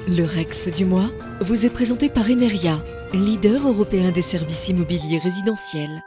Le Rex du mois vous est présenté par Emeria, leader européen des services immobiliers résidentiels.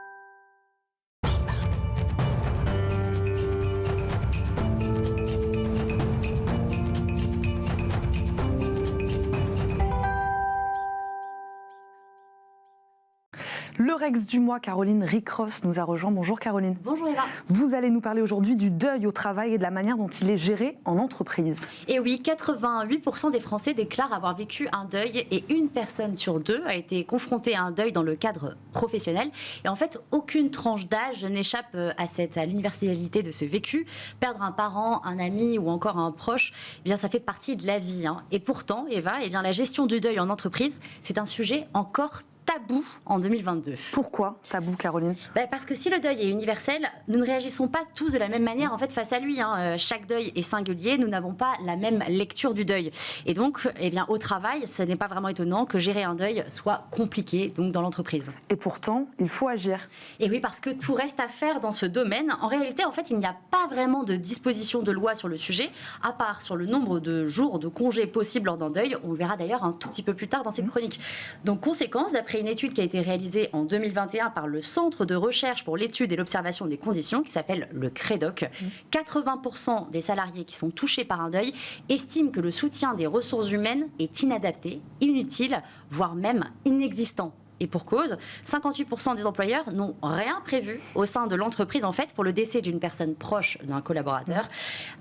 Le Rex du mois, Caroline Ricross nous a rejoint. Bonjour Caroline. Bonjour Eva. Vous allez nous parler aujourd'hui du deuil au travail et de la manière dont il est géré en entreprise. Et oui, 88% des Français déclarent avoir vécu un deuil et une personne sur deux a été confrontée à un deuil dans le cadre professionnel. Et en fait, aucune tranche d'âge n'échappe à l'universalité de ce vécu. Perdre un parent, un ami ou encore un proche, eh bien, ça fait partie de la vie. Et pourtant, Eva, eh bien, la gestion du deuil en entreprise, c'est un sujet encore tabou en 2022. Pourquoi tabou, Caroline ? Parce que si le deuil est universel, nous ne réagissons pas tous de la même manière en fait face à lui. Chaque deuil est singulier, nous n'avons pas la même lecture du deuil. Et donc, au travail, ce n'est pas vraiment étonnant que gérer un deuil soit compliqué donc dans l'entreprise. Et pourtant, il faut agir. Et oui, parce que tout reste à faire dans ce domaine. En réalité, en fait, il n'y a pas vraiment de disposition de loi sur le sujet, à part sur le nombre de jours de congés possibles lors d'un deuil. On le verra d'ailleurs un tout petit peu plus tard dans cette chronique. Donc, conséquence, d'après une étude qui a été réalisée en 2021 par le Centre de recherche pour l'étude et l'observation des conditions, qui s'appelle le CREDOC, 80% des salariés qui sont touchés par un deuil estiment que le soutien des ressources humaines est inadapté, inutile, voire même inexistant. Et pour cause, 58% des employeurs n'ont rien prévu au sein de l'entreprise en fait pour le décès d'une personne proche d'un collaborateur.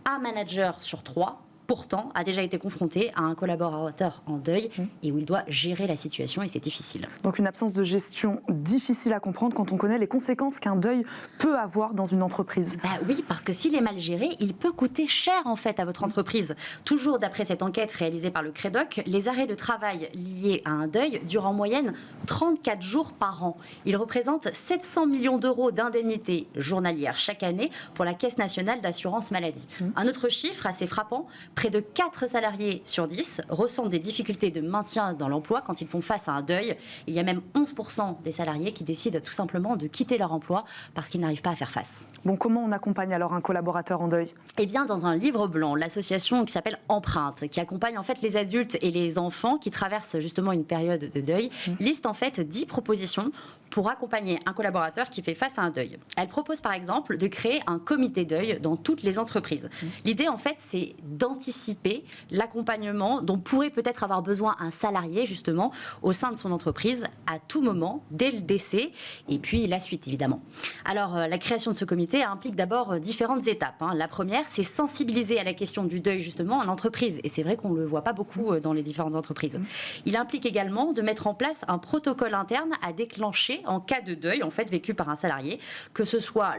Un manager sur 3 pourtant, a déjà été confronté à un collaborateur en deuil et où il doit gérer la situation et c'est difficile. Donc une absence de gestion difficile à comprendre quand on connaît les conséquences qu'un deuil peut avoir dans une entreprise. Oui, parce que s'il est mal géré, il peut coûter cher en fait à votre entreprise. Toujours d'après cette enquête réalisée par le CREDOC, les arrêts de travail liés à un deuil durent en moyenne 34 jours par an. Ils représentent 700 millions d'euros d'indemnités journalières chaque année pour la Caisse nationale d'assurance maladie. Un autre chiffre assez frappant, près de 4 salariés sur 10 ressentent des difficultés de maintien dans l'emploi quand ils font face à un deuil. Il y a même 11% des salariés qui décident tout simplement de quitter leur emploi parce qu'ils n'arrivent pas à faire face. Bon, comment on accompagne alors un collaborateur en deuil ? Eh bien, dans un livre blanc, l'association qui s'appelle Empreinte, qui accompagne en fait les adultes et les enfants qui traversent justement une période de deuil, liste en fait 10 propositions pour accompagner un collaborateur qui fait face à un deuil. Elle propose par exemple de créer un comité deuil dans toutes les entreprises. L'idée en fait, c'est d'anticiper l'accompagnement dont pourrait peut-être avoir besoin un salarié justement au sein de son entreprise à tout moment, dès le décès et puis la suite évidemment. Alors la création de ce comité implique d'abord différentes étapes. La première, c'est sensibiliser à la question du deuil justement en entreprise et c'est vrai qu'on ne le voit pas beaucoup dans les différentes entreprises. Il implique également de mettre en place un protocole interne à déclencher en cas de deuil en fait vécu par un salarié, que ce soit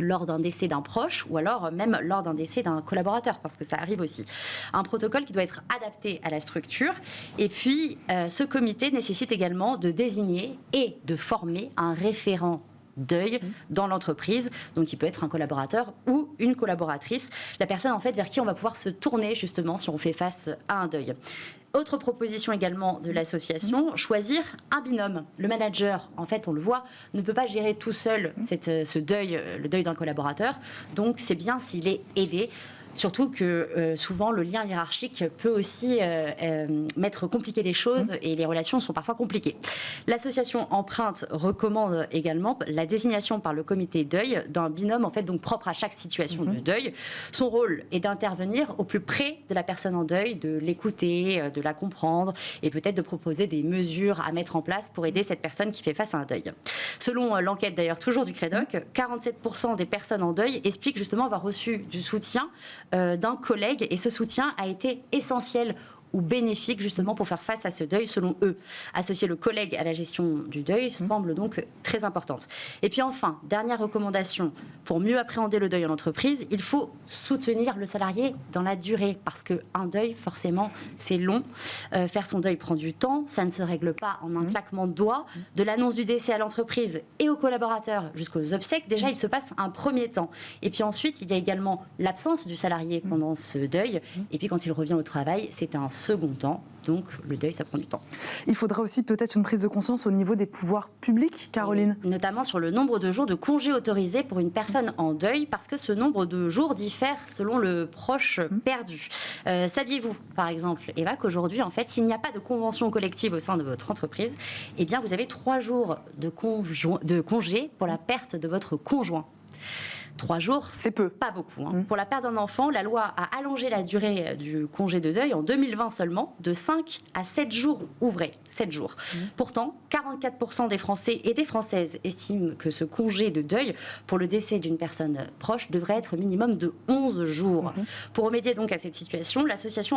lors d'un décès d'un proche ou alors même lors d'un décès d'un collaborateur, parce que ça arrive aussi. Un protocole qui doit être adapté à la structure. Et puis, ce comité nécessite également de désigner et de former un référent deuil dans l'entreprise, donc il peut être un collaborateur ou une collaboratrice, la personne en fait vers qui on va pouvoir se tourner justement si on fait face à un deuil. Autre proposition également de l'association, choisir un binôme. Le manager, en fait, on le voit, ne peut pas gérer tout seul ce deuil, le deuil d'un collaborateur, donc c'est bien s'il est aidé. Surtout que souvent le lien hiérarchique peut aussi compliquer les choses et les relations sont parfois compliquées. L'association Empreinte recommande également la désignation par le comité deuil d'un binôme en fait donc propre à chaque situation de deuil. Son rôle est d'intervenir au plus près de la personne en deuil, de l'écouter, de la comprendre et peut-être de proposer des mesures à mettre en place pour aider cette personne qui fait face à un deuil. Selon l'enquête d'ailleurs toujours du CREDOC, 47% des personnes en deuil expliquent justement avoir reçu du soutien d'un collègue et ce soutien a été essentiel ou bénéfique justement pour faire face à ce deuil selon eux. Associer le collègue à la gestion du deuil semble donc très importante. Et puis enfin, dernière recommandation, pour mieux appréhender le deuil en entreprise, il faut soutenir le salarié dans la durée parce qu'un deuil forcément c'est long. Faire son deuil prend du temps, ça ne se règle pas en un claquement de doigts. De l'annonce du décès à l'entreprise et aux collaborateurs jusqu'aux obsèques, déjà il se passe un premier temps. Et puis ensuite il y a également l'absence du salarié pendant ce deuil et puis quand il revient au travail, c'est un second temps. Donc le deuil, ça prend du temps. Il faudra aussi peut-être une prise de conscience au niveau des pouvoirs publics, Caroline. Notamment sur le nombre de jours de congés autorisés pour une personne en deuil, parce que ce nombre de jours diffère selon le proche perdu. Saviez-vous, par exemple, Eva, qu'aujourd'hui, en fait, s'il n'y a pas de convention collective au sein de votre entreprise, eh bien, vous avez 3 jours de congé pour la perte de votre conjoint. 3 jours, c'est peu. Pas beaucoup. Pour la perte d'un enfant, la loi a allongé la durée du congé de deuil en 2020 seulement, de 5 à 7 jours ouvrés. 7 jours. Pourtant, 44% des Français et des Françaises estiment que ce congé de deuil pour le décès d'une personne proche devrait être minimum de 11 jours. Pour remédier donc à cette situation, l'association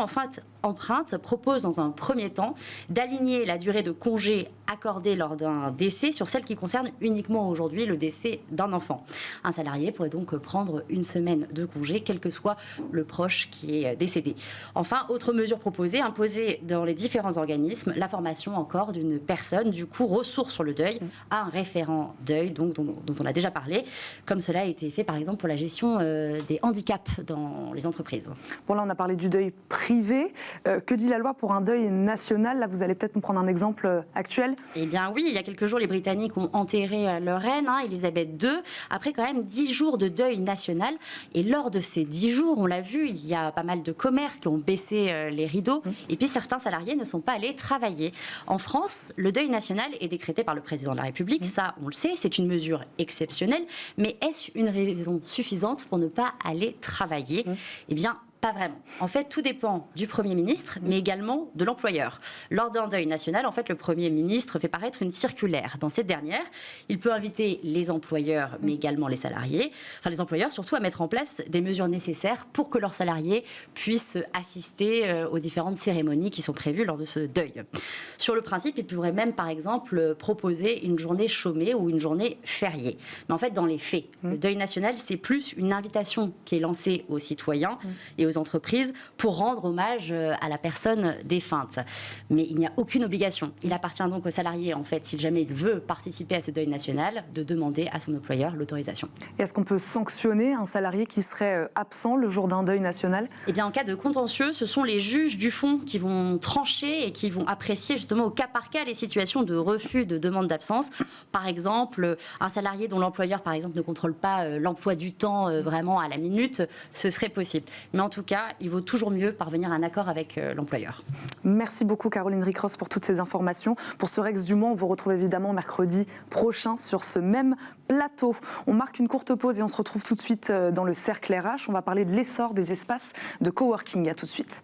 Empreinte propose dans un premier temps d'aligner la durée de congé accordée lors d'un décès sur celle qui concerne uniquement aujourd'hui le décès d'un enfant. Un salarié pourrait donc prendre une semaine de congé, quel que soit le proche qui est décédé. Enfin, autre mesure proposée, imposer dans les différents organismes la formation encore d'une personne, du coup ressource sur le deuil, à un référent deuil, donc, dont on a déjà parlé, comme cela a été fait par exemple pour la gestion des handicaps dans les entreprises. Bon, là on a parlé du deuil privé. Que dit la loi pour un deuil national? Là vous allez peut-être nous prendre un exemple actuel. Eh bien oui, il y a quelques jours les Britanniques ont enterré leur reine, Elisabeth II, après quand même 10 jours de deuil national. Et lors de ces 10 jours, on l'a vu, il y a pas mal de commerces qui ont baissé les rideaux. Et puis certains salariés ne sont pas allés travailler. En France, le deuil national est décrété par le président de la République. Ça, on le sait, c'est une mesure exceptionnelle. Mais est-ce une raison suffisante pour ne pas aller travailler? Eh bien, pas vraiment. En fait, tout dépend du Premier ministre, mais également de l'employeur. Lors d'un deuil national, en fait, le Premier ministre fait paraître une circulaire. Dans cette dernière, il peut inviter les employeurs, mais également les salariés, enfin les employeurs surtout, à mettre en place des mesures nécessaires pour que leurs salariés puissent assister aux différentes cérémonies qui sont prévues lors de ce deuil. Sur le principe, il pourrait même, par exemple, proposer une journée chômée ou une journée fériée. Mais en fait, dans les faits, le deuil national, c'est plus une invitation qui est lancée aux citoyens et aux entreprises pour rendre hommage à la personne défunte. Mais il n'y a aucune obligation. Il appartient donc au salarié, en fait, si jamais il veut participer à ce deuil national, de demander à son employeur l'autorisation. Et est-ce qu'on peut sanctionner un salarié qui serait absent le jour d'un deuil national? Eh bien, en cas de contentieux, ce sont les juges du fond qui vont trancher et qui vont apprécier justement au cas par cas les situations de refus de demande d'absence. Par exemple, un salarié dont l'employeur, par exemple, ne contrôle pas l'emploi du temps vraiment à la minute, ce serait possible. Mais en tout cas, il vaut toujours mieux parvenir à un accord avec l'employeur. Merci beaucoup Caroline Ricross pour toutes ces informations. Pour ce Rex du Mans, on vous retrouve évidemment mercredi prochain sur ce même plateau. On marque une courte pause et on se retrouve tout de suite dans le Cercle RH. On va parler de l'essor des espaces de coworking. À tout de suite.